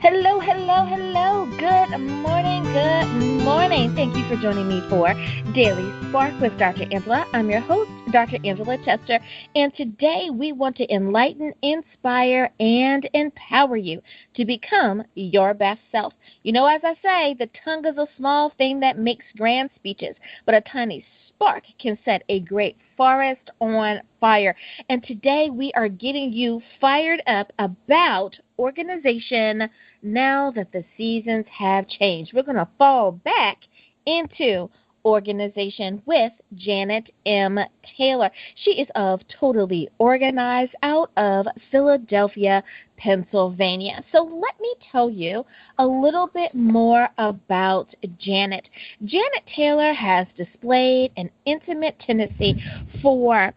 Hello, hello, hello. Good morning, good morning. Thank you for joining me for Daily Spark with Dr. Angela. I'm your host, Dr. Angela Chester, and today we want to enlighten, inspire, and empower you to become your best self. You know, as I say, the tongue is a small thing that makes grand speeches, but a tiny spark can set a great forest on fire. And today we are getting you fired up about organization now that the seasons have changed. We're going to fall back into organization with Janet M. Taylor. She is of Totally Organized out of Philadelphia, Pennsylvania. So let me tell you a little bit more about Janet. Janet Taylor has displayed an intimate tendency for,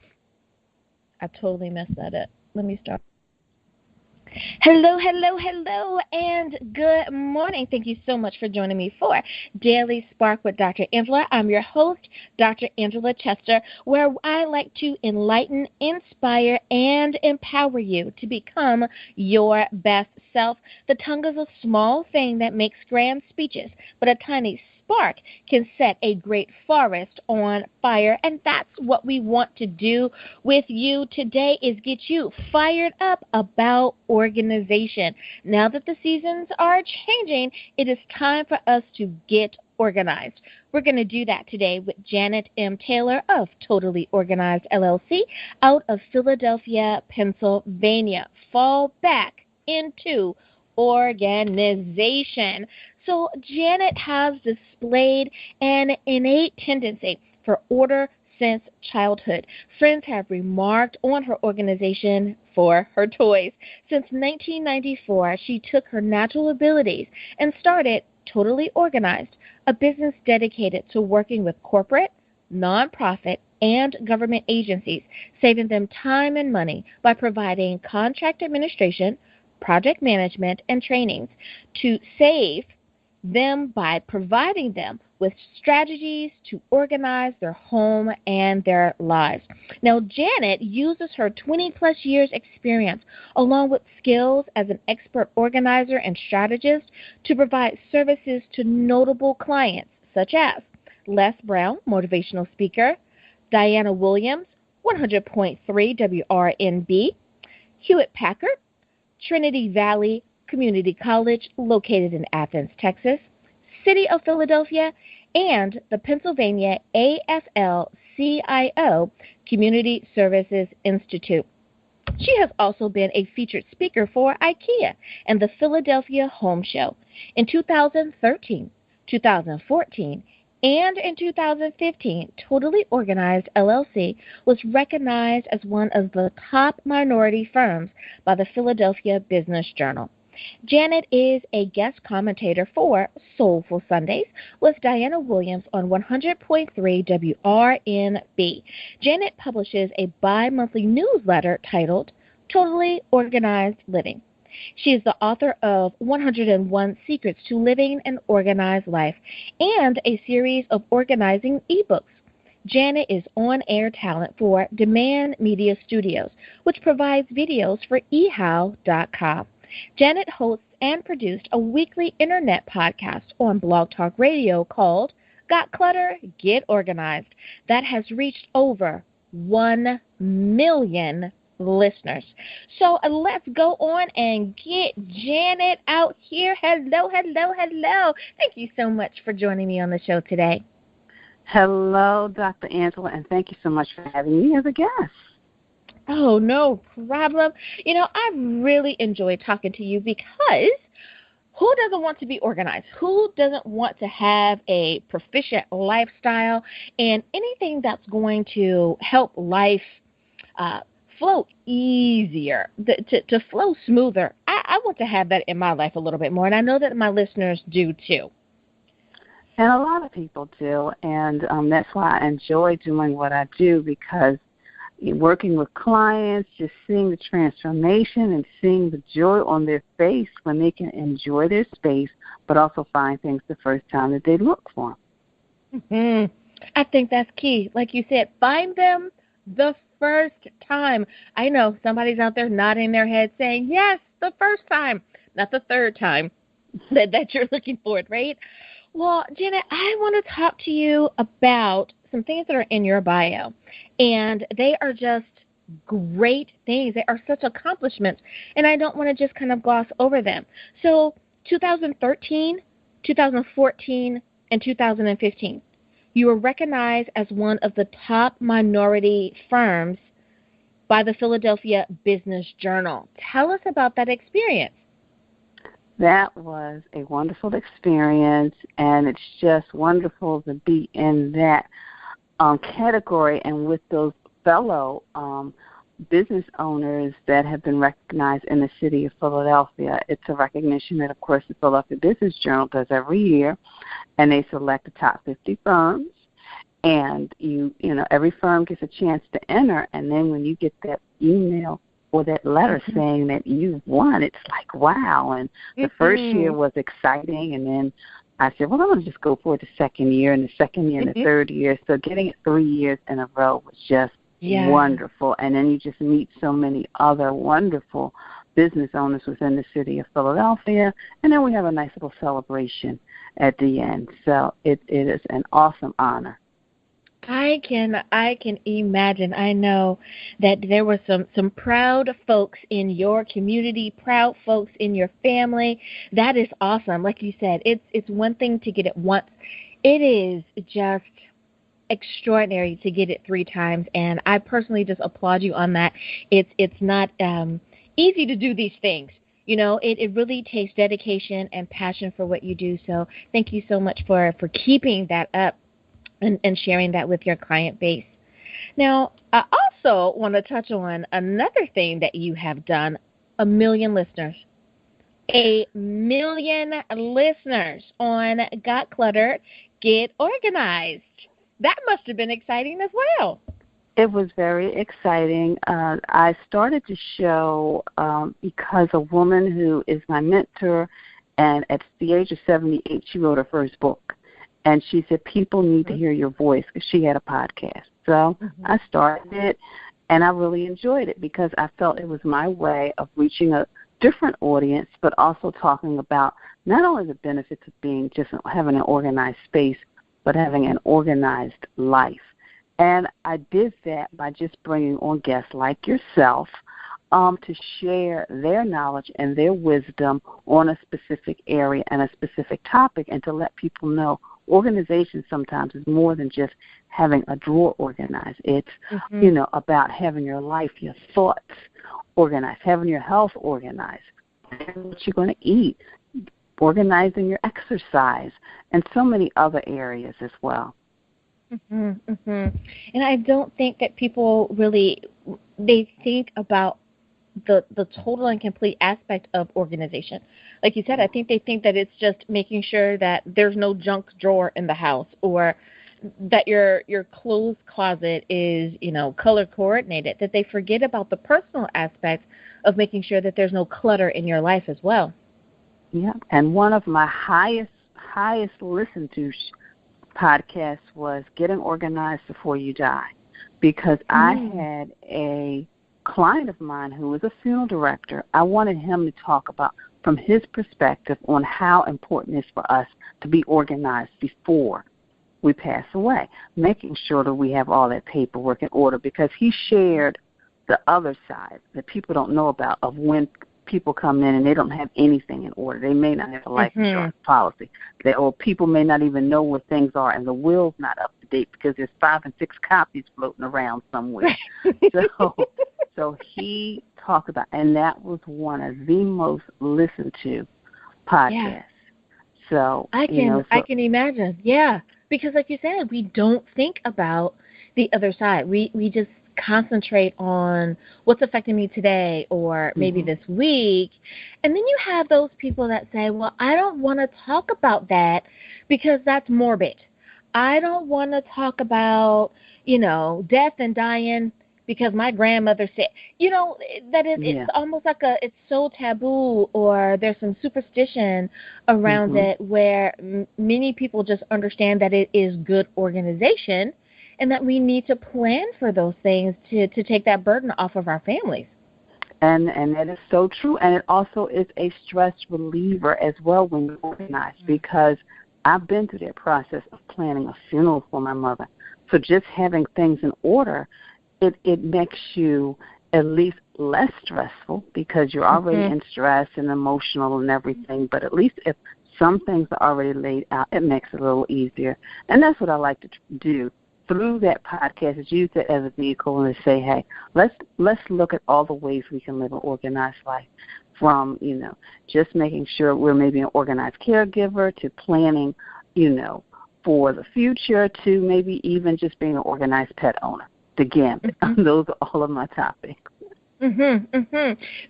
I totally messed that up. Let me start. Hello, hello, hello, and good morning. Thank you so much for joining me for Daily Spark with Dr. Angela. I'm your host, Dr. Angela Chester, where I like to enlighten, inspire, and empower you to become your best self. The tongue is a small thing that makes grand speeches, but a tiny spark can set a great forest on fire, and that's what we want to do with you today is get you fired up about organization. Now that the seasons are changing, it is time for us to get organized. We're going to do that today with Janet M. Taylor of Totally Organized LLC out of Philadelphia, Pennsylvania. Fall back into organization. So Janet has displayed an innate tendency for order since childhood. Friends have remarked on her organization for her toys. Since 1994, she took her natural abilities and started Totally Organized, a business dedicated to working with corporate, nonprofit, and government agencies, saving them time and money by providing contract administration, project management, and trainings to save them by providing them with strategies to organize their home and their lives. Now, Janet uses her 20-plus years experience along with skills as an expert organizer and strategist to provide services to notable clients such as Les Brown, motivational speaker, Diana Williams, 100.3 WRNB, Hewitt Packard, Trinity Valley Community College located in Athens, Texas, City of Philadelphia, and the Pennsylvania AFL-CIO Community Services Institute. She has also been a featured speaker for IKEA and the Philadelphia Home Show. In 2013, 2014, and in 2015, Totally Organized LLC was recognized as one of the top minority firms by the Philadelphia Business Journal. Janet is a guest commentator for Soulful Sundays with Diana Williams on 100.3 WRNB. Janet publishes a bi-monthly newsletter titled Totally Organized Living. She is the author of 101 Secrets to Living an Organized Life and a series of organizing ebooks. Janet is on-air talent for Demand Media Studios, which provides videos for ehow.com. Janet hosts and produced a weekly internet podcast on Blog Talk Radio called Got-Clutter-Get-Organized that has reached over 1 million listeners. So let's go on and get Janet out here. Hello, hello, hello. Thank you so much for joining me on the show today. Hello, Dr. Angela, and thank you so much for having me as a guest. Oh, no problem. You know, I really enjoy talking to you because who doesn't want to be organized? Who doesn't want to have a proficient lifestyle and anything that's going to help life flow easier, to flow smoother? I want to have that in my life a little bit more, and I know that my listeners do too. And a lot of people do, and that's why I enjoy doing what I do, because working with clients, just seeing the transformation and seeing the joy on their face when they can enjoy their space, but also find things the first time that they look for. Mm-hmm. I think that's key. Like you said, find them the first time. I know somebody's out there nodding their head saying, yes, the first time. not the third time that you're looking forward, right? Well, Janet, I want to talk to you about some things that are in your bio, and they are just great things. They are such accomplishments, and I don't want to just kind of gloss over them. So, 2013, 2014, and 2015, you were recognized as one of the top minority firms by the Philadelphia Business Journal. Tell us about that experience. That was a wonderful experience, and it's just wonderful to be in that category and with those fellow business owners that have been recognized in the city of Philadelphia. It's a recognition that, of course, the Philadelphia Business Journal does every year, and they select the top 50 firms. And you know, every firm gets a chance to enter, and then when you get that email or that letter saying that you've won, it's like, wow. And the first year was exciting, and then I said, well, I'm going to just go for it the second year, and the second year and the third year. So getting it 3 years in a row was just wonderful. And then you just meet so many other wonderful business owners within the city of Philadelphia, and then we have a nice little celebration at the end. So it is an awesome honor. I can imagine. I know that there were some proud folks in your community, proud folks in your family. That is awesome. Like you said, it's one thing to get it once. It is just extraordinary to get it 3 times, and I personally just applaud you on that. It's not easy to do these things. You know, it really takes dedication and passion for what you do. So thank you so much for keeping that up and sharing that with your client base. Now, I also want to touch on another thing that you have done, 1 million listeners. 1 million listeners on Got Cluttered, Get Organized. That must have been exciting as well. It was very exciting. I started the show because a woman who is my mentor, and at the age of 78, she wrote her first book. And she said, people need to hear your voice, because she had a podcast. So I started it, and I really enjoyed it because I felt it was my way of reaching a different audience, but also talking about not only the benefits of being just having an organized space, but having an organized life. And I did that by just bringing on guests like yourself to share their knowledge and their wisdom on a specific area and a specific topic, and to let people know organization sometimes is more than just having a drawer organized. It's, you know, about having your life, your thoughts organized, having your health organized, what you're going to eat, organizing your exercise, and so many other areas as well. And I don't think that people really, they think about the total and complete aspect of organization. Like you said, I think they think that it's just making sure that there's no junk drawer in the house, or that your clothes closet is, you know, color coordinated, that they forget about the personal aspect of making sure that there's no clutter in your life as well. Yeah, and one of my highest listened to podcasts was Getting Organized Before You Die, because I had a client of mine who was a funeral director. I wanted him to talk about, from his perspective, on how important it is for us to be organized before we pass away, making sure that we have all that paperwork in order, because he shared the other side that people don't know about, of when people come in and they don't have anything in order. They may not have a life insurance policy, or people may not even know where things are, and the will's not up to date because there's 5 and 6 copies floating around somewhere. So he talked about, and that was one of the most listened to podcasts. Yeah. So I can imagine. Yeah, because like you said, we don't think about the other side. We just concentrate on what's affecting me today, or maybe this week. And then you have those people that say, well, I don't want to talk about that because that's morbid. I don't want to talk about, you know, death and dying because my grandmother said, you know, that is, it's almost like it's so taboo, or there's some superstition around it, where many people just understand that it is good organization, and that we need to plan for those things to take that burden off of our families. And that is so true. And it also is a stress reliever as well when you organize, because I've been through that process of planning a funeral for my mother. So just having things in order, it makes you at least less stressful, because you're already in stress and emotional and everything. But at least if some things are already laid out, it makes it a little easier. And that's what I like to do through that podcast, is use it as a vehicle and to say, hey, let's look at all the ways we can live an organized life, from, just making sure we're maybe an organized caregiver, to planning, for the future, to maybe even just being an organized pet owner. Again, those are all of my topics.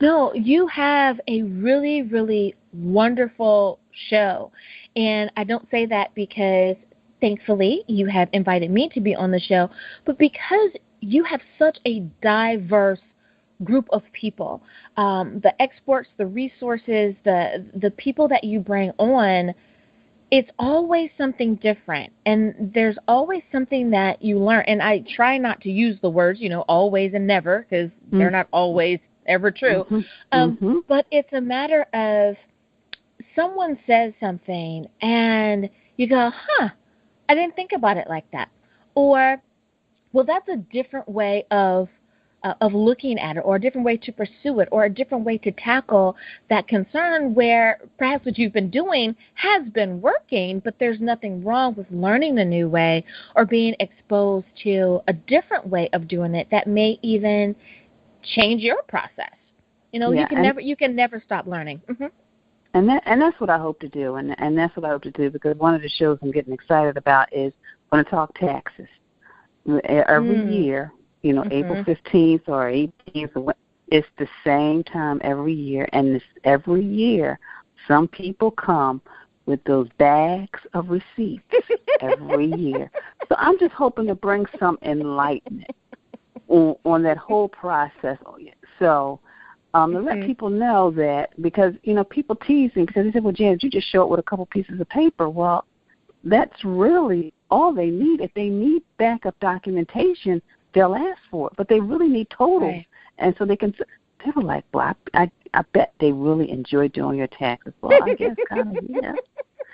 No, you have a really, really wonderful show. And I don't say that because, thankfully, you have invited me to be on the show, but because you have such a diverse group of people. The experts, the resources, the people that you bring on, it's always something different, and there's always something that you learn. And I try not to use the words, always and never, because they're not always ever true. But it's a matter of someone says something, and you go, I didn't think about it like that. Or, well, that's a different way of looking at it, or a different way to pursue it, or a different way to tackle that concern, where perhaps what you've been doing has been working, but there's nothing wrong with learning a new way or being exposed to a different way of doing it that may even change your process. You can never stop learning. And that's what I hope to do, and that's what I hope to do, because one of the shows I'm getting excited about is going to talk taxes. Every year, April 15th or 18th, it's the same time every year, and every year some people come with those bags of receipts every year. So I'm just hoping to bring some enlightenment on that whole process. So to let people know that, because, people tease me because they say, well, Janet, you just show it with a couple pieces of paper. Well, that's really all they need. If they need backup documentation, they'll ask for it. But they really need totals. Right. And so they were like, well, I bet they really enjoy doing your taxes. Well, I guess kind of, yeah.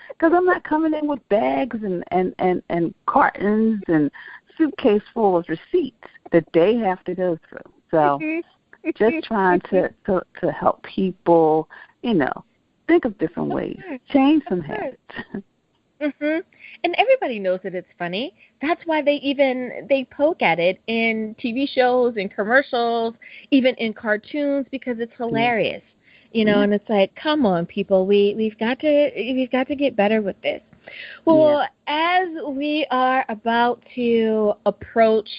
Because I'm not coming in with bags and cartons and suitcase full of receipts that they have to go through. So just trying to help people, think of different ways, change some habits. And everybody knows that it's funny. That's why they poke at it in TV shows, in commercials, even in cartoons, because it's hilarious. And it's like, come on, people, we've got to get better with this. Well, as we are about to approach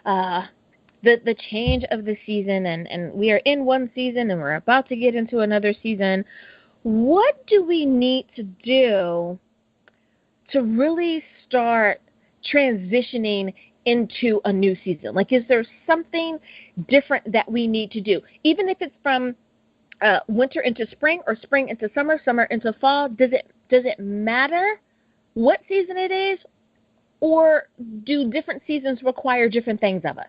the change of the season, and we are in one season and we're about to get into another season, what do we need to do to really start transitioning into a new season? Like, is there something different that we need to do? Even if it's from winter into spring, or spring into summer, summer into fall, does it matter what season it is, or do different seasons require different things of us?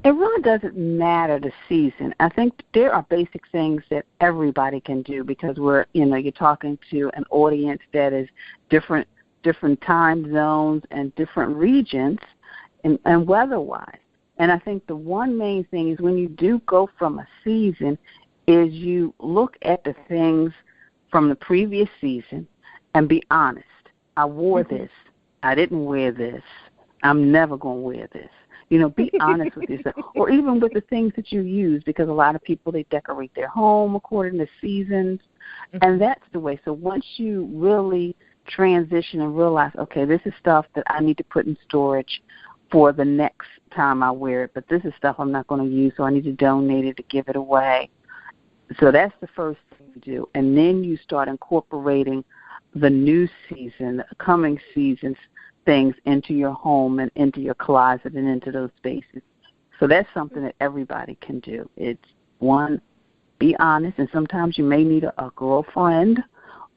It really doesn't matter the season. I think there are basic things that everybody can do, because you're talking to an audience that is different time zones and different regions and weather-wise. And I think the one main thing is, when you do go from a season, is you look at the things from the previous season and be honest. I wore this. I didn't wear this. I'm never going to wear this. Be honest with yourself, or even with the things that you use, because a lot of people, they decorate their home according to seasons, and that's the way. So once you really transition and realize, okay, this is stuff that I need to put in storage for the next time I wear it, but this is stuff I'm not going to use, so I need to donate it, to give it away. So that's the first thing to do, and then you start incorporating the new season, the coming seasons, things into your home and into your closet and into those spaces. So that's something that everybody can do. It's, one, be honest, and sometimes you may need a girlfriend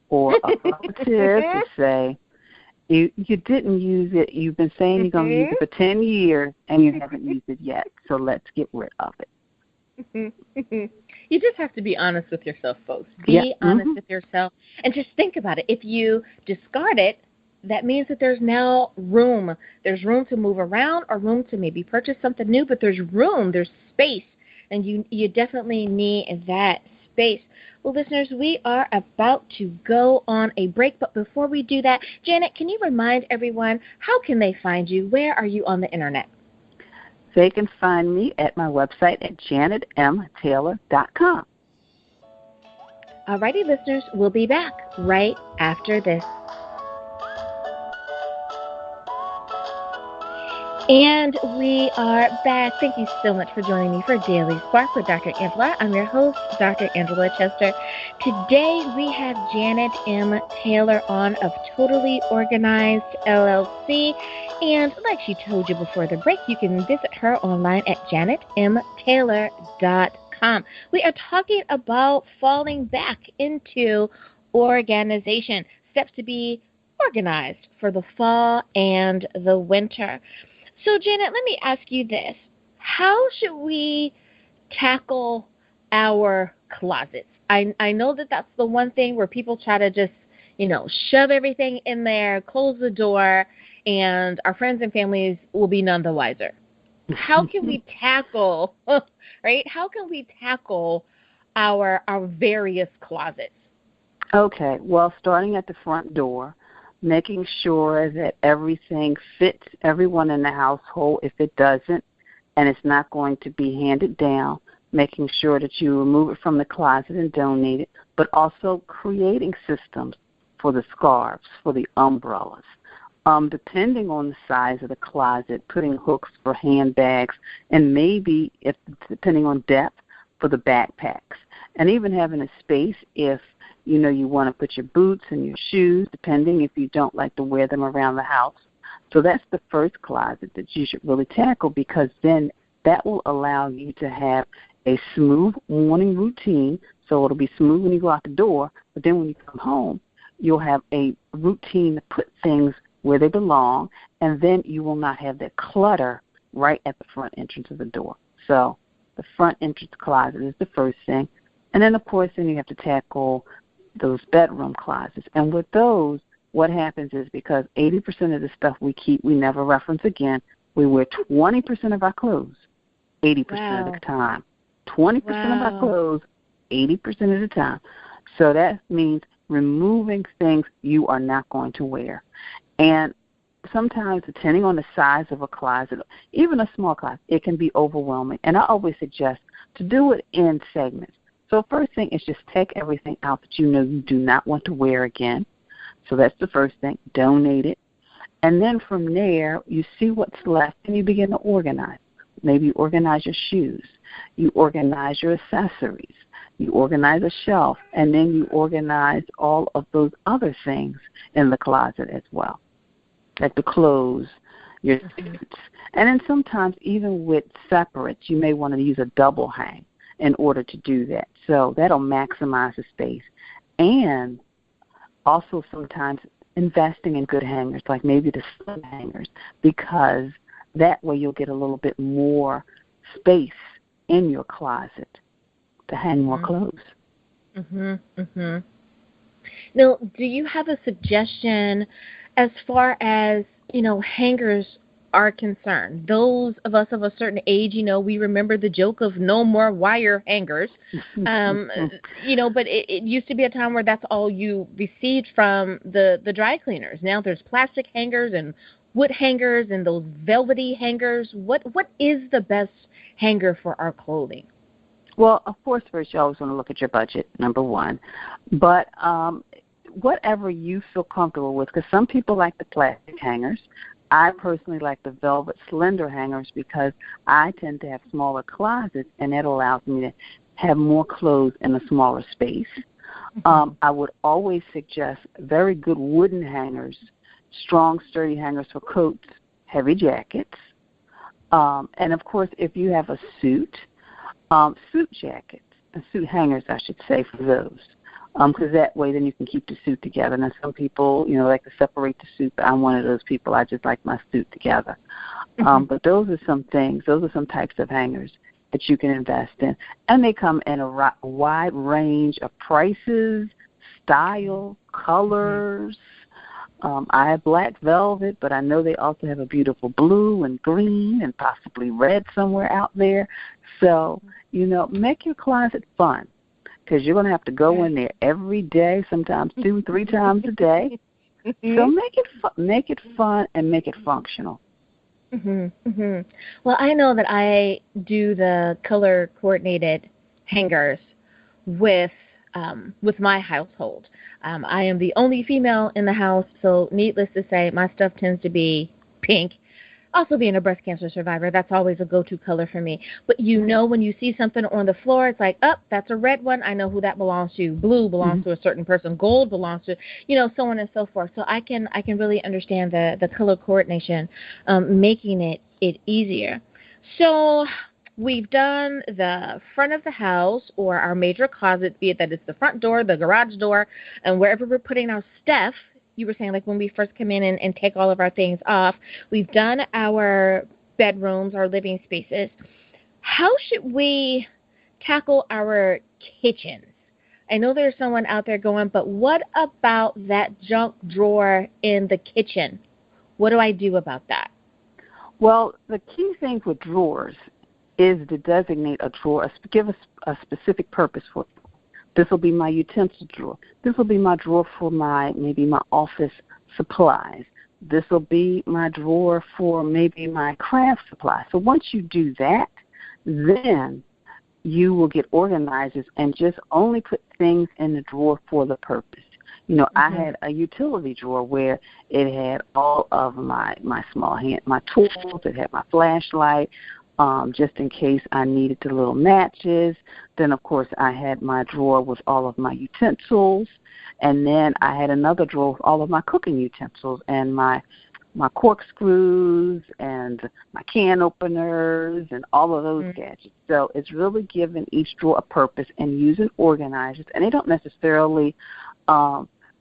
or a relative to say, you didn't use it. You've been saying you're going to use it for 10 years, and you haven't used it yet, so let's get rid of it. You just have to be honest with yourself, folks. Yeah. Be honest with yourself and just think about it. If you discard it, that means that there's now room. There's room to move around or room to maybe purchase something new, but there's room, there's space, and you definitely need that space. Well, listeners, we are about to go on a break, but before we do that, Janet, can you remind everyone how can they find you? Where are you on the internet? They can find me at my website at janetmtaylor.com. All righty, listeners, we'll be back right after this. And we are back. Thank you so much for joining me for Daily Spark with Dr. Angela. I'm your host, Dr. Angela Chester. Today we have Janet M. Taylor on of Totally Organized LLC. And like she told you before the break, you can visit her online at janetmtaylor.com. We are talking about falling back into organization, steps to be organized for the fall and the winter. So, Janet, let me ask you this. How should we tackle our closets? I know that that's the one thing where people try to just, shove everything in there, close the door, and our friends and families will be none the wiser. How can we tackle, right? How can we tackle our various closets? Okay, well, starting at the front door, making sure that everything fits everyone in the household. If it doesn't, and it's not going to be handed down, making sure that you remove it from the closet and donate it, but also creating systems for the scarves, for the umbrellas. Depending on the size of the closet, putting hooks for handbags, and maybe, depending on depth, for the backpacks. And even having a space if you want to put your boots and your shoes, depending if you don't like to wear them around the house. So that's the first closet that you should really tackle, because then that will allow you to have a smooth morning routine. So it'll be smooth when you go out the door, but then when you come home, you'll have a routine to put things where they belong, and then you will not have that clutter right at the front entrance of the door. So the front entrance closet is the first thing. And then, of course, then you have to tackle those bedroom closets. And with those, what happens is, because 80% of the stuff we keep, we never reference again, we wear 20% of our clothes 80% of the time. 20% of our clothes 80% of the time. So that means removing things you are not going to wear. And sometimes, depending on the size of a closet, even a small closet, it can be overwhelming. And I always suggest to do it in segments. So first thing is just take everything out that you do not want to wear again. So that's the first thing. Donate it. And then from there, you see what's left and you begin to organize. Maybe you organize your shoes. You organize your accessories. You organize a shelf. And then you organize all of those other things in the closet as well, like the clothes, your suits. And then sometimes even with separates, you may want to use a double hang in order to do that. So that'll maximize the space. And also sometimes investing in good hangers, like maybe the slip hangers, because that way you'll get a little bit more space in your closet to hang more clothes. Now, do you have a suggestion as far as, hangers are concerned? Those of us of a certain age, we remember the joke of no more wire hangers, but it used to be a time where that's all you received from the dry cleaners. Now there's plastic hangers and wood hangers and those velvety hangers. What is the best hanger for our clothing? Well, of course, first you always want to look at your budget, number one. But whatever you feel comfortable with, because some people like the plastic hangers. I personally like the velvet slender hangers because I tend to have smaller closets, and that allows me to have more clothes in a smaller space. I would always suggest very good wooden hangers, strong, sturdy hangers for coats, heavy jackets. And, of course, if you have a suit jackets, and suit hangers, I should say, for those. Because that way then you can keep the suit together. Now some people, like to separate the suit, but I'm one of those people. I just like my suit together. But those are some things. Those are some types of hangers. that you can invest in. And they come in a wide range of prices, style, colors. I have black velvet, but I know they also have a beautiful blue and green and possibly red somewhere out there. So, make your closet fun, because you're going to have to go in there every day, sometimes 2-3 times a day. So make it fun and make it functional. Well, I know that I do the color coordinated hangers with my household. I am the only female in the house, so needless to say, my stuff tends to be pink. Also, being a breast cancer survivor, that's always a go-to color for me. But when you see something on the floor, it's like, that's a red one. I know who that belongs to. Blue belongs to a certain person. Gold belongs to, so on and so forth. So I can really understand the color coordination, making it easier. So we've done the front of the house or our major closet, be it that it's the front door, the garage door, and wherever we're putting our stuff. You were saying, like, when we first come in and take all of our things off. We've done our bedrooms, our living spaces. How should we tackle our kitchens? I know there's someone out there going, but what about that junk drawer in the kitchen? What do I do about that? Well, the key thing with drawers is to designate a drawer, give us a specific purpose for it. This will be my utensil drawer. This will be my drawer for maybe my office supplies. This will be my drawer for maybe my craft supplies. So once you do that, then you will get organizers and just only put things in the drawer for the purpose. I had a utility drawer where it had all of my tools. It had my flashlight, just in case I needed the little matches. Then, of course, I had my drawer with all of my utensils. And then I had another drawer with all of my cooking utensils and my corkscrews and my can openers and all of those gadgets. So it's really giving each drawer a purpose and using organizers. And they don't necessarily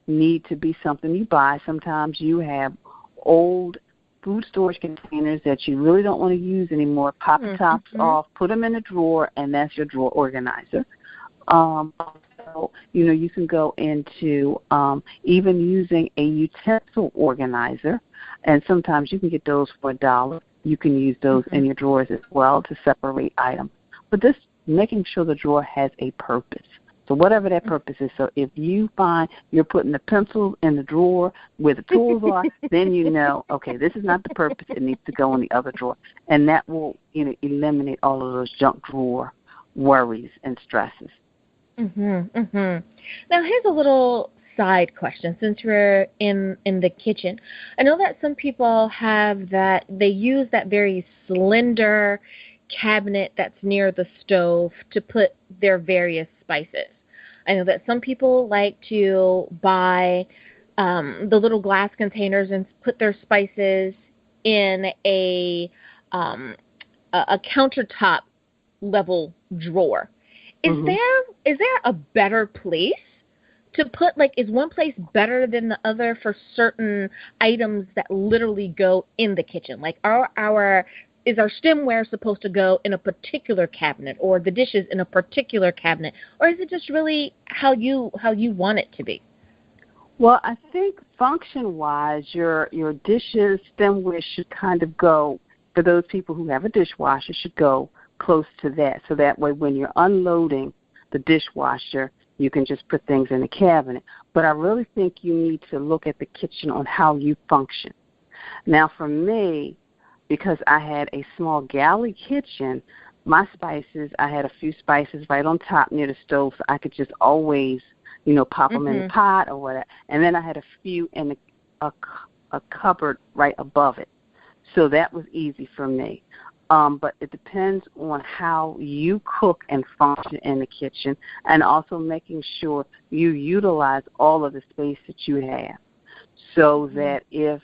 need to be something you buy. Sometimes you have old food storage containers that you really don't want to use anymore. Pop the tops off, put them in a drawer, and that's your drawer organizer. So, you can go into even using a utensil organizer, and sometimes you can get those for $1. You can use those in your drawers as well to separate items. But this making sure the drawer has a purpose. So whatever that purpose is, so if you find you're putting the pencils in the drawer where the tools are, then okay, this is not the purpose. It needs to go in the other drawer. And that will eliminate all of those junk drawer worries and stresses. Now, here's a little side question. Since we're in the kitchen, I know that some people they use that very slender cabinet that's near the stove to put their various spices. I know that some people like to buy the little glass containers and put their spices in a countertop level drawer. Is there a better place to put, is one place better than the other for certain items that literally go in the kitchen? Like, is our stemware supposed to go in a particular cabinet, or the dishes in a particular cabinet, or is it just really how you want it to be? Well, I think function-wise, your dishes, stemware should kind of go, for those people who have a dishwasher, should go close to that. So that way when you're unloading the dishwasher, you can just put things in the cabinet. But I really think you need to look at the kitchen on how you function. Now, for me, because I had a small galley kitchen, my spices, I had a few spices right on top near the stove, so I could just always, pop them in the pot or whatever. And then I had a few in a cupboard right above it. So that was easy for me. But it depends on how you cook and function in the kitchen, and also making sure you utilize all of the space that you have, so that if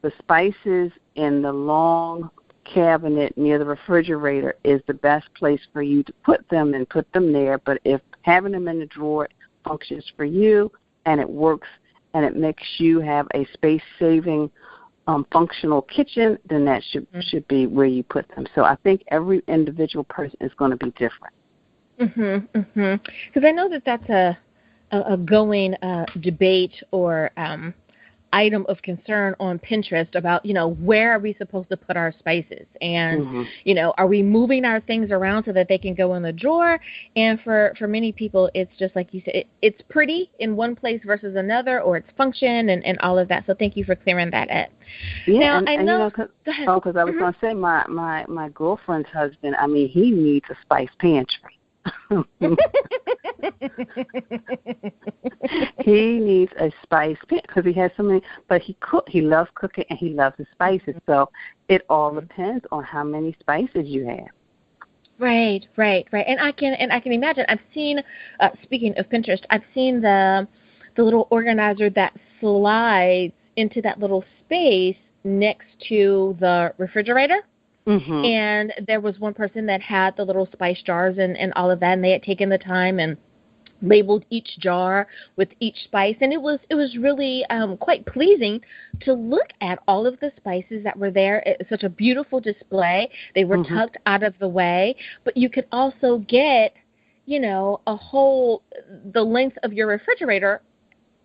the spices in the long cabinet near the refrigerator is the best place for you to put them, and put them there. But if having them in the drawer functions for you and it works and it makes you have a space-saving functional kitchen, then that should be where you put them. So I think every individual person is going to be different. Because I know that that's a going debate or item of concern on Pinterest about, where are we supposed to put our spices? And, are we moving our things around so that they can go in the drawer? And for many people, it's just like you said, it's pretty in one place versus another, or it's function and all of that. So thank you for clearing that up. Yeah, now, I know. Go ahead. Because I was going to say my girlfriend's husband, he needs a spice pantry. He needs a spice because he has so many. But he loves cooking and he loves the spices. So it all depends on how many spices you have. Right. And I can imagine. I've seen. Speaking of Pinterest, I've seen the little organizer that slides into that little space next to the refrigerator. And there was one person that had the little spice jars and all of that, and they had taken the time and labeled each jar with each spice, and it was really quite pleasing to look at all of the spices that were there. It was such a beautiful display. They were tucked out of the way, but you could also get, the length of your refrigerator,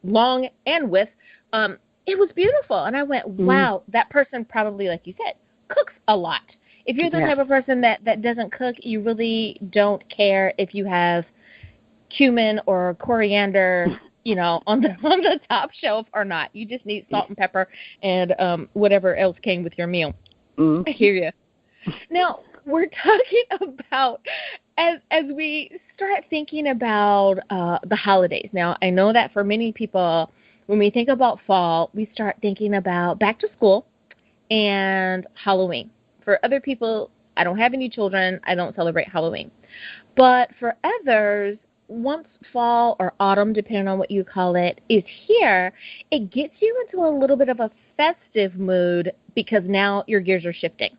long and width. It was beautiful, and I went, wow, that person probably, like you said, cooks a lot. If you're the type of person that doesn't cook, you really don't care if you have cumin or coriander, on the top shelf or not. You just need salt and pepper and whatever else came with your meal. I hear you. Now, we're talking about as we start thinking about the holidays. Now, I know that for many people, when we think about fall, we start thinking about back to school and Halloween. For other people, I don't have any children. I don't celebrate Halloween. But for others, once fall or autumn, depending on what you call it, is here, it gets you into a little bit of a festive mood because now your gears are shifting.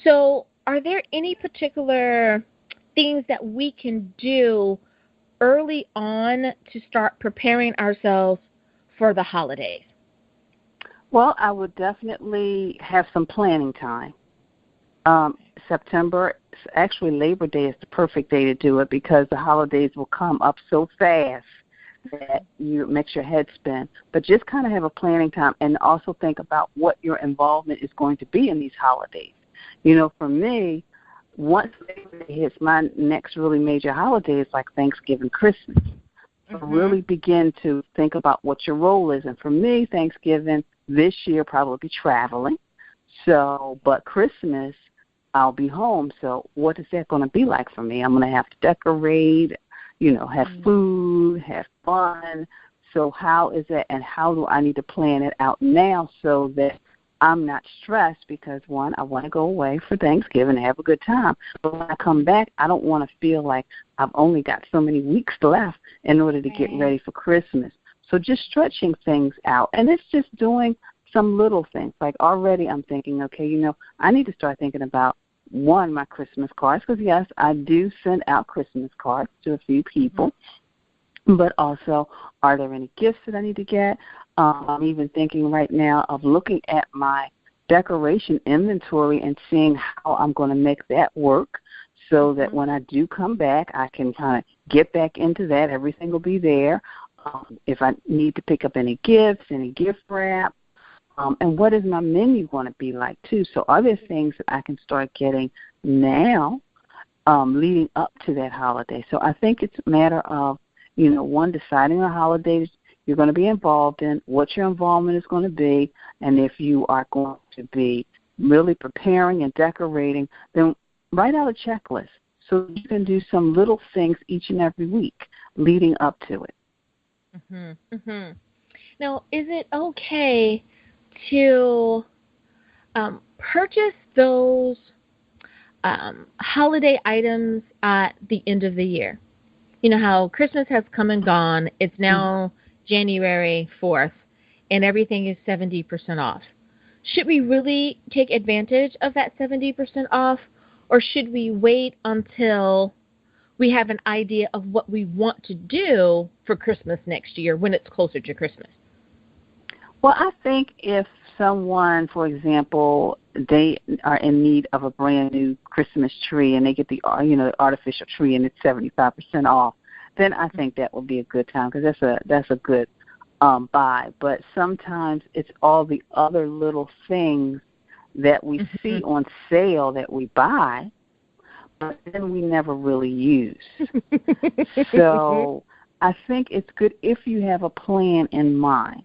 So are there any particular things that we can do early on to start preparing ourselves for the holidays? Well, I would definitely have some planning time. September, actually Labor Day is the perfect day to do it because the holidays will come up so fast that it makes your head spin. But just kind of have a planning time and also think about what your involvement is going to be in these holidays. For me, once Labor Day hits, my next really major holiday is like Thanksgiving, Christmas. So really begin to think about what your role is. And for me, Thanksgiving this year probably traveling. So, but Christmas, I'll be home. So what is that going to be like for me? I'm going to have to decorate, have food, have fun. So how is that, and how do I need to plan it out now so that I'm not stressed? Because, one, I want to go away for Thanksgiving and have a good time. But when I come back, I don't want to feel like I've only got so many weeks left in order to get ready for Christmas. So just stretching things out. And it's just doing some little things. Like already I'm thinking, okay, I need to start thinking about, one, my Christmas cards, because, yes, I do send out Christmas cards to a few people. But also, are there any gifts that I need to get? I'm even thinking right now of looking at my decoration inventory and seeing how I'm going to make that work so that when I do come back, I can kind of get back into that. Everything will be there. If I need to pick up any gifts, any gift wrap, and what is my menu going to be like, too? So are there things that I can start getting now leading up to that holiday? So I think it's a matter of, one, deciding the holidays you're going to be involved in, what your involvement is going to be, and if you are going to be really preparing and decorating, then write out a checklist so you can do some little things each and every week leading up to it. Now, is it okay to purchase those holiday items at the end of the year? You know how Christmas has come and gone. It's now January 4th, and everything is 70% off. Should we really take advantage of that 70% off, or should we wait until we have an idea of what we want to do for Christmas next year when it's closer to Christmas? Well, I think if someone, for example, they are in need of a brand new Christmas tree and they get the artificial tree and it's 75% off, then I think that would be a good time because that's a good buy. But sometimes it's all the other little things that we see on sale that we buy, but then we never really use. So I think it's good if you have a plan in mind.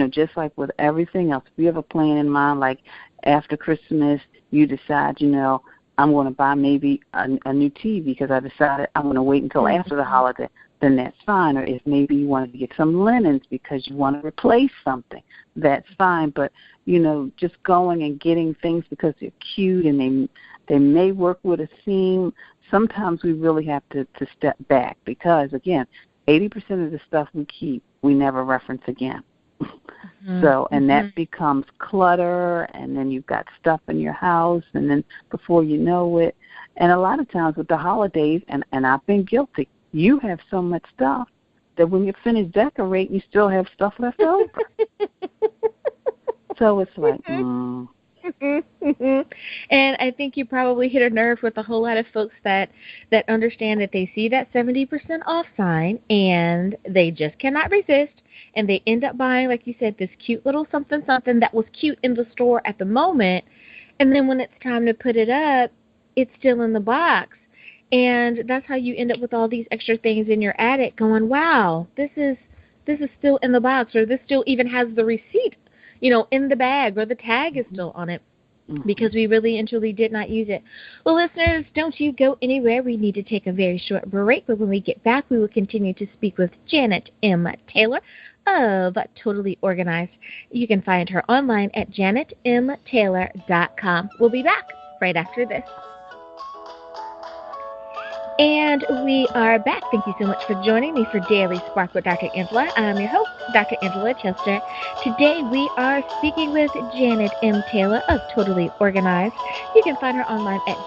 Just like with everything else, if you have a plan in mind, like after Christmas, you decide, I'm going to buy maybe a new TV because I decided I'm going to wait until after the holiday, then that's fine. Or if maybe you wanted to get some linens because you want to replace something, that's fine. But, just going and getting things because they're cute and they may work with a theme, sometimes we really have to step back because, again, 80% of the stuff we keep, we never reference again. So, and that becomes clutter, and then you've got stuff in your house, and then before you know it, and a lot of times with the holidays, and I've been guilty, you have so much stuff that when you finish decorating, you still have stuff left over. So it's like, And I think you probably hit a nerve with a whole lot of folks that understand that they see that 70% off sign and they just cannot resist, and they end up buying, like you said, this cute little something that was cute in the store at the moment, and then when it's time to put it up, it's still in the box. And that's how you end up with all these extra things in your attic going, wow, this is still in the box, or this still even has the receipt in the bag, or the tag is still on it because we really and truly did not use it. Well, listeners, don't you go anywhere. We need to take a very short break, but when we get back, we will continue to speak with Janet M. Taylor of Totally Organized. You can find her online at janetmtaylor.com. We'll be back right after this. And we are back. Thank you so much for joining me for Daily Spark with Dr. Angela. I'm your host, Dr. Angela Chester. Today we are speaking with Janet M. Taylor of Totally Organized. You can find her online at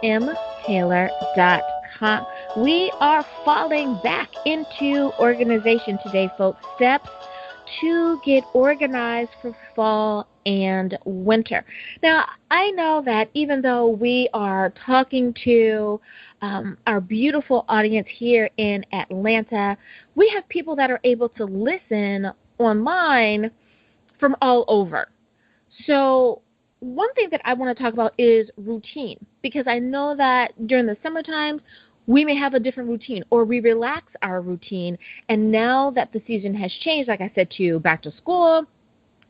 janetmtaylor.com. We are falling back into organization today, folks. Steps to get organized for fall and winter. Now, I know that even though we are talking to our beautiful audience here in Atlanta, we have people that are able to listen online from all over. So one thing that I want to talk about is routine, because I know that during the summertime, we may have a different routine, or we relax our routine. And now that the season has changed, like I said to you, back to school,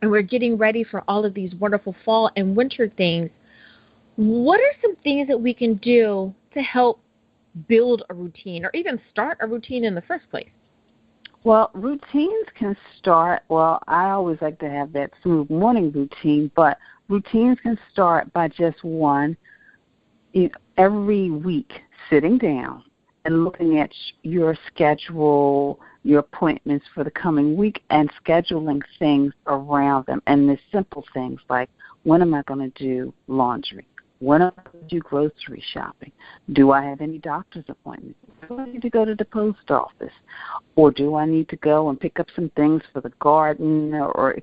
and we're getting ready for all of these wonderful fall and winter things, what are some things that we can do to help build a routine or even start a routine in the first place? Well, routines can start, I always like to have that smooth morning routine, but routines can start by just one, every week sitting down and looking at your schedule, your appointments for the coming week, and scheduling things around them. And the simple things like, when am I going to do laundry? When am I going to do grocery shopping? Do I have any doctor's appointments? Do I need to go to the post office? Or do I need to go and pick up some things for the garden, or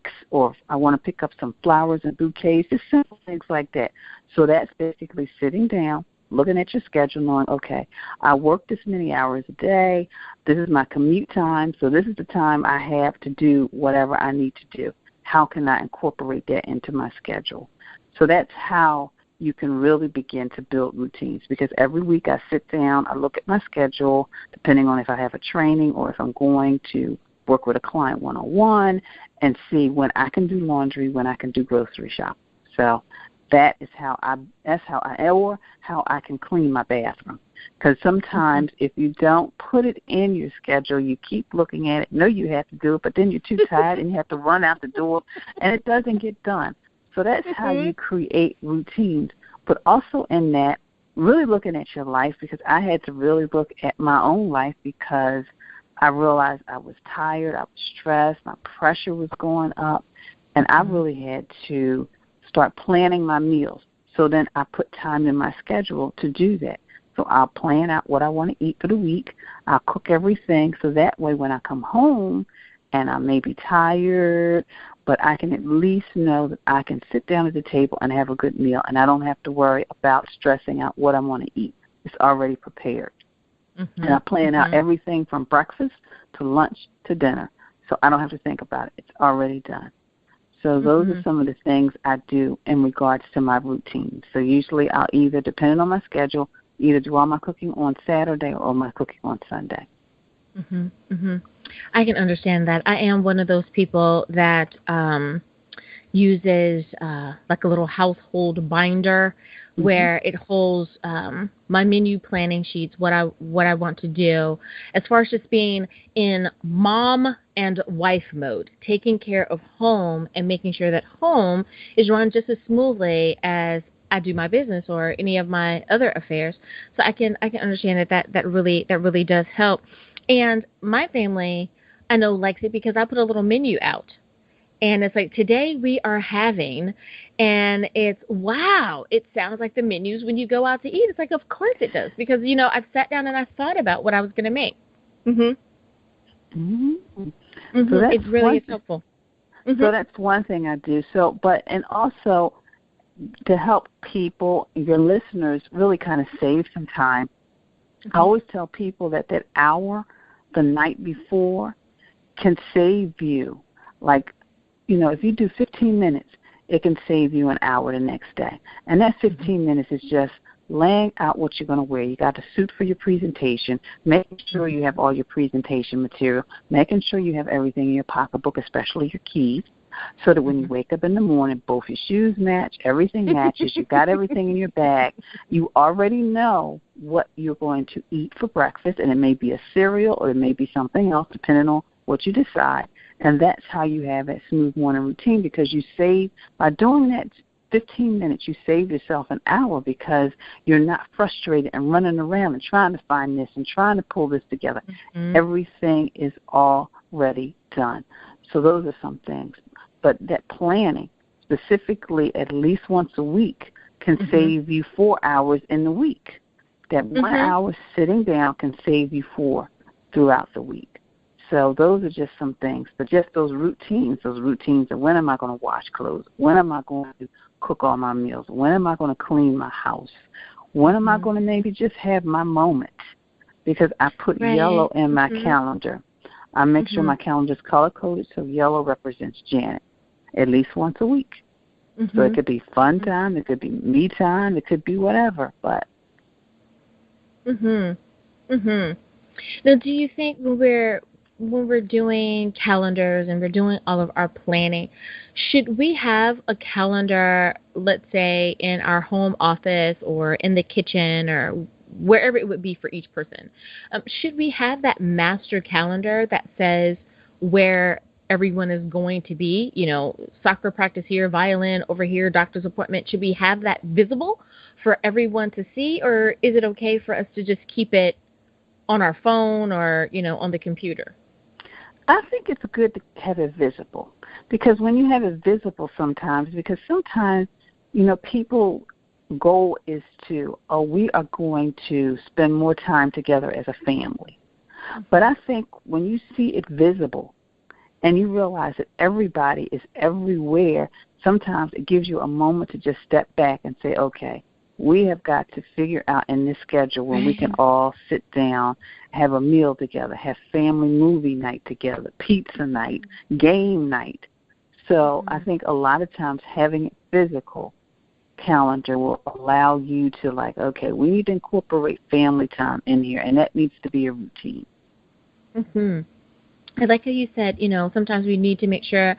I want to pick up some flowers and bouquets? Just simple things like that. So that's basically sitting down, looking at your schedule, knowing, okay, I work this many hours a day. This is my commute time, so this is the time I have to do whatever I need to do. How can I incorporate that into my schedule? So that's how you can really begin to build routines, because every week I sit down, I look at my schedule, depending on if I have a training or if I'm going to work with a client one-on-one, and see when I can do laundry, when I can do grocery shopping. So how I can clean my bathroom. Because sometimes if you don't put it in your schedule, you keep looking at it, know you have to do it, but then you're too tired and you have to run out the door, and it doesn't get done. So that's how you create routines. But also in that, really looking at your life, because I had to really look at my own life, because I realized I was tired, I was stressed, my pressure was going up, and I really had to start planning my meals. So then I put time in my schedule to do that. So I'll plan out what I want to eat for the week. I'll cook everything, so that way when I come home and I may be tired but I can at least know that I can sit down at the table and have a good meal, and I don't have to worry about stressing out what I want to eat. It's already prepared. Mm-hmm. And I plan out Mm-hmm. everything from breakfast to lunch to dinner, so I don't have to think about it. It's already done. So those are some of the things I do in regards to my routine. So usually I'll either, depending on my schedule, either do all my cooking on Saturday or my cooking on Sunday. Mm-hmm. Mm-hmm. I can understand that. I am one of those people that uses like a little household binder where it holds my menu planning sheets, what I want to do, as far as just being in mom and wife mode, taking care of home and making sure that home is run just as smoothly as I do my business or any of my other affairs. So I can understand that really does help. And my family, I know, likes it because I put a little menu out. And it's like, today we are having, and it's, wow, it sounds like the menus when you go out to eat. It's like, of course it does, because, I've sat down and I thought about what I was going to make. Mm-hmm. Mm-hmm. Mm-hmm. So It really is helpful. Mm-hmm. So that's one thing I do. So, and also to help people, your listeners, really kind of save some time, I always tell people that hour the night before can save you, like, if you do 15 minutes, it can save you an hour the next day. And that 15 minutes is just laying out what you're going to wear. You got the suit for your presentation, making sure you have all your presentation material, making sure you have everything in your pocketbook, especially your keys, so that when you wake up in the morning, both your shoes match, everything matches, you got everything in your bag. You already know what you're going to eat for breakfast, and it may be a cereal or it may be something else, depending on what you decide. And that's how you have that smooth morning routine, because you save, by doing that 15 minutes, you save yourself an hour, because you're not frustrated and running around and trying to find this and trying to pull this together. Everything is already done. So those are some things. But that planning, specifically at least once a week, can save you 4 hours in the week. That 1 hour sitting down can save you 4 throughout the week. So those are just some things. But just those routines of when am I going to wash clothes? When am I going to cook all my meals? When am I going to clean my house? When am I going to maybe just have my moment? Because I put yellow in my calendar. I make sure my calendar is color-coded, so yellow represents Janet at least once a week. So it could be fun time, it could be me time, it could be whatever. But Now, do you think when we're doing calendars and we're doing all of our planning, should we have a calendar, let's say, in our home office or in the kitchen or wherever it would be for each person? Should we have that master calendar that says where everyone is going to be? Soccer practice here, violin over here, doctor's appointment. Should we have that visible for everyone to see, or is it okay for us to just keep it on our phone or, on the computer? I think it's good to have it visible, because when you have it visible sometimes, people's goal is we are going to spend more time together as a family. But I think when you see it visible and you realize that everybody is everywhere, sometimes it gives you a moment to just step back and say, okay, we have got to figure out in this schedule when we can all sit down, have a meal together, have family movie night together, pizza night, game night. So I think a lot of times having it physical calendar will allow you to, like, okay, we need to incorporate family time in here, and that needs to be a routine. I like how you said, sometimes we need to make sure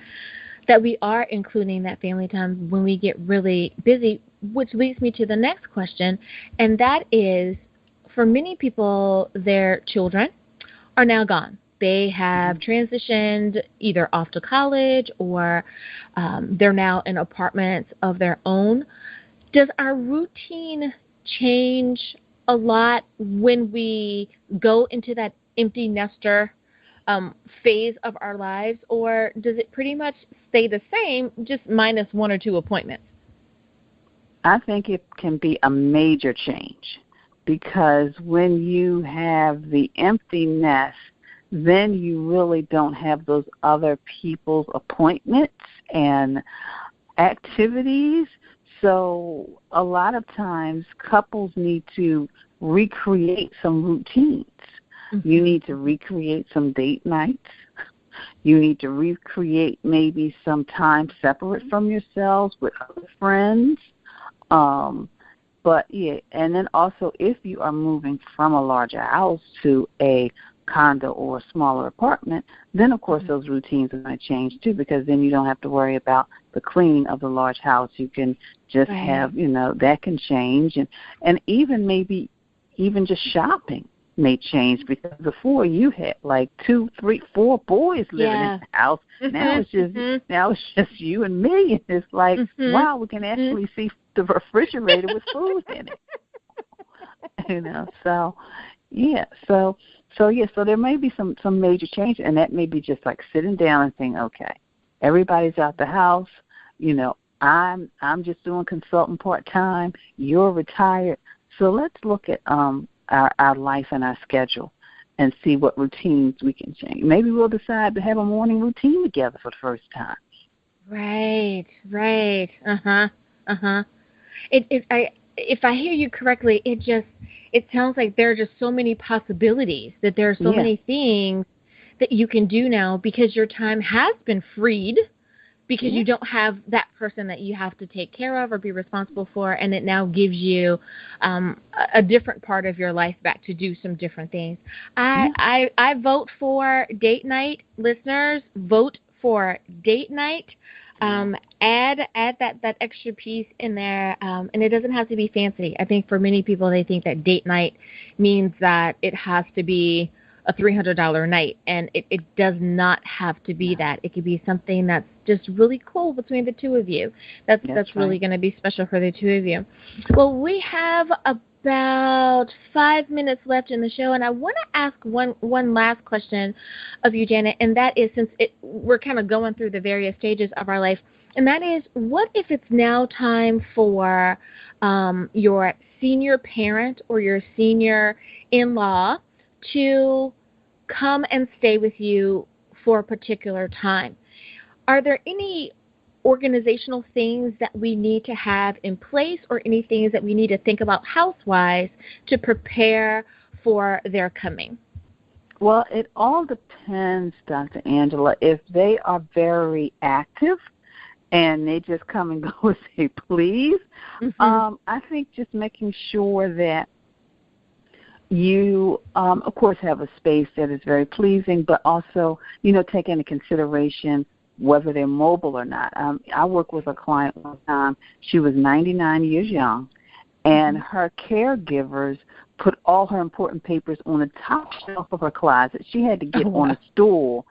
that we are including that family time when we get really busy, which leads me to the next question, and that is, for many people, their children are now gone. They have transitioned either off to college or they're now in apartments of their own. Does our routine change a lot when we go into that empty nester phase of our lives, or does it pretty much stay the same, just minus 1 or 2 appointments? I think it can be a major change, because when you have the empty nest, then you really don't have those other people's appointments and activities. So a lot of times couples need to recreate some routines. Mm-hmm. You need to recreate some date nights. You need to recreate maybe some time separate from yourselves with other friends. But, yeah, and then also if you are moving from a larger house to a condo or a smaller apartment, then, of course, those routines are going to change, too, because then you don't have to worry about the cleaning of the large house. You can just have, that can change. And even just shopping may change, because before you had like 2, 3, 4 boys living in the house. Now it's just you and me. And it's like, wow, we can actually see the refrigerator with food in it. So there may be some major change, and that may be just like sitting down and saying, okay, everybody's out the house. I'm just doing consultant part-time. You're retired. So let's look at our life and our schedule and see what routines we can change. Maybe we'll decide to have a morning routine together for the first time. Right. If I hear you correctly, it sounds like there are just so many possibilities, that there are so many things that you can do now because your time has been freed, because you don't have that person that you have to take care of or be responsible for, and it now gives you a different part of your life back to do some different things. I vote for date night. Listeners, vote for date night. Add that extra piece in there, and it doesn't have to be fancy. I think for many people, they think that date night means that it has to be a $300 night, and it does not have to be that. It could be something that's just really cool between the two of you. That's really going to be special for the two of you. Well, we have about 5 minutes left in the show, and I want to ask one last question of you, Janet, and that is, since we're kind of going through the various stages of our life, and that is, what if it's now time for your senior parent or your senior in-law to come and stay with you for a particular time? Are there any organizational things that we need to have in place, or any things that we need to think about house-wise to prepare for their coming? Well, it all depends, Dr. Angela. If they are very active and they just come and go as they please, I think just making sure that you, of course, have a space that is very pleasing, but also, take into consideration whether they're mobile or not. I worked with a client one time. She was 99 years young, and her caregivers put all her important papers on the top shelf of her closet. She had to get on a stool.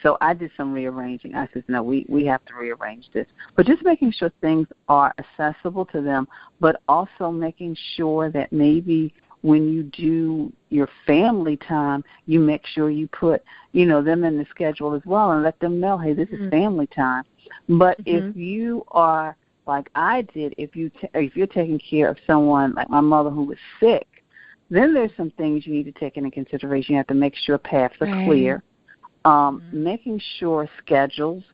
So I did some rearranging. I said, no, we have to rearrange this. But just making sure things are accessible to them, but also making sure that maybe when you do your family time, you make sure you put, them in the schedule as well, and let them know, hey, this is family time. But if you are, like I did, if you're taking care of someone like my mother who was sick, then there's some things you need to take into consideration. You have to make sure paths are clear. Making sure schedules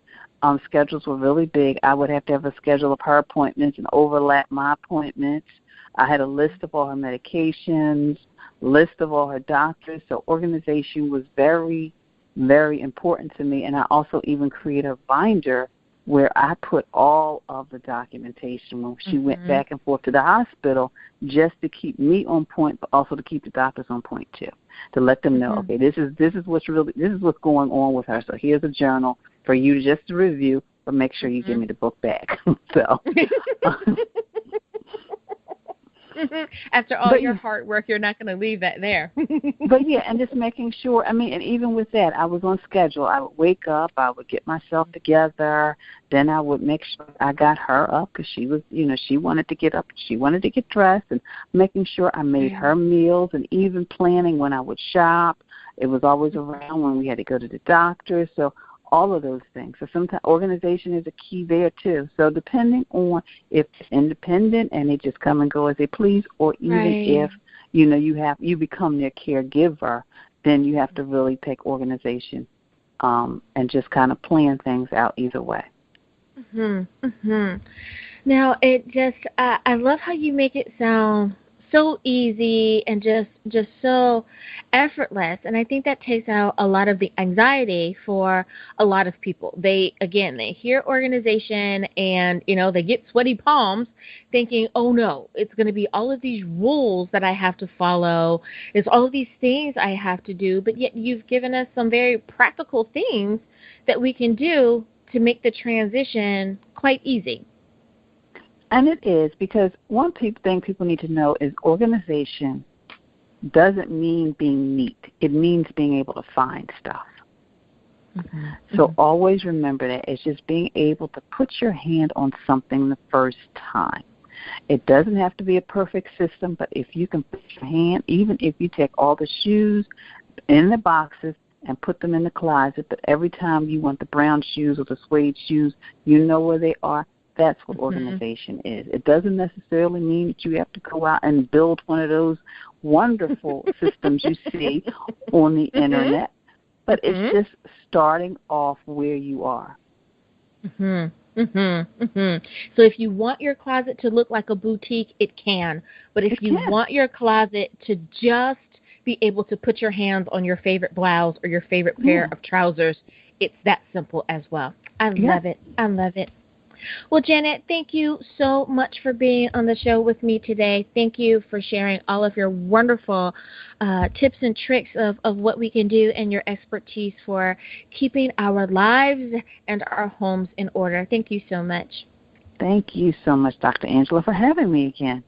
were really big. I would have to have a schedule of her appointments and overlap my appointments. I had a list of all her medications, list of all her doctors. So organization was very, very important to me. And I also even created a binder where I put all of the documentation when she went back and forth to the hospital, just to keep me on point, but also to keep the doctors on point too, to let them know, okay, this is what's going on with her. So here's a journal for you just to review, but make sure you give me the book back. So. After all your hard work, you're not going to leave that there. But, yeah, and just making sure, and even with that, I was on schedule. I would wake up, I would get myself together, then I would make sure I got her up because she was, she wanted to get up, she wanted to get dressed, and making sure I made her meals, and even planning when I would shop. It was always around when we had to go to the doctor, so all of those things. So sometimes organization is a key there too. So depending on if it's independent and they just come and go as they please, or even if you become their caregiver, then you have to really take organization and just kind of plan things out either way. Now, I love how you make it sound so easy and just so effortless. And I think that takes out a lot of the anxiety for a lot of people. They hear organization and, they get sweaty palms thinking, oh no, it's going to be all of these rules that I have to follow. It's all of these things I have to do. But yet you've given us some very practical things that we can do to make the transition quite easy. And it is, because one thing people need to know is organization doesn't mean being neat. It means being able to find stuff. So always remember that it's just being able to put your hand on something the first time. It doesn't have to be a perfect system, but if you can put your hand, even if you take all the shoes in the boxes and put them in the closet, but every time you want the brown shoes or the suede shoes, you know where they are. That's what organization is. It doesn't necessarily mean that you have to go out and build one of those wonderful systems you see on the internet, but it's just starting off where you are. So if you want your closet to look like a boutique, it can. But if you want your closet to just be able to put your hands on your favorite blouse or your favorite pair of trousers, it's that simple as well. I love it. I love it. Well, Janet, thank you so much for being on the show with me today. Thank you for sharing all of your wonderful tips and tricks of what we can do and your expertise for keeping our lives and our homes in order. Thank you so much. Thank you so much, Dr. Angela, for having me again.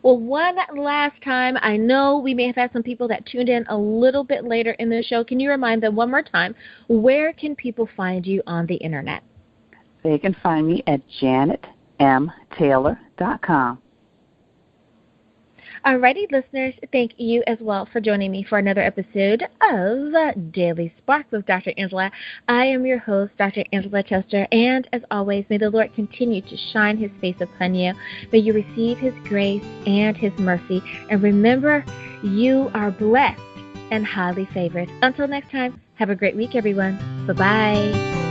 Well, one last time, I know we may have had some people that tuned in a little bit later in the show. Can you remind them one more time, where can people find you on the internet? They can find me at janetmtaylor.com. Alrighty, listeners, thank you as well for joining me for another episode of Daily Spark with Dr. Angela. I am your host, Dr. Angela Chester, and as always, may the Lord continue to shine His face upon you. May you receive His grace and His mercy. And remember, you are blessed and highly favored. Until next time, have a great week, everyone. Bye-bye.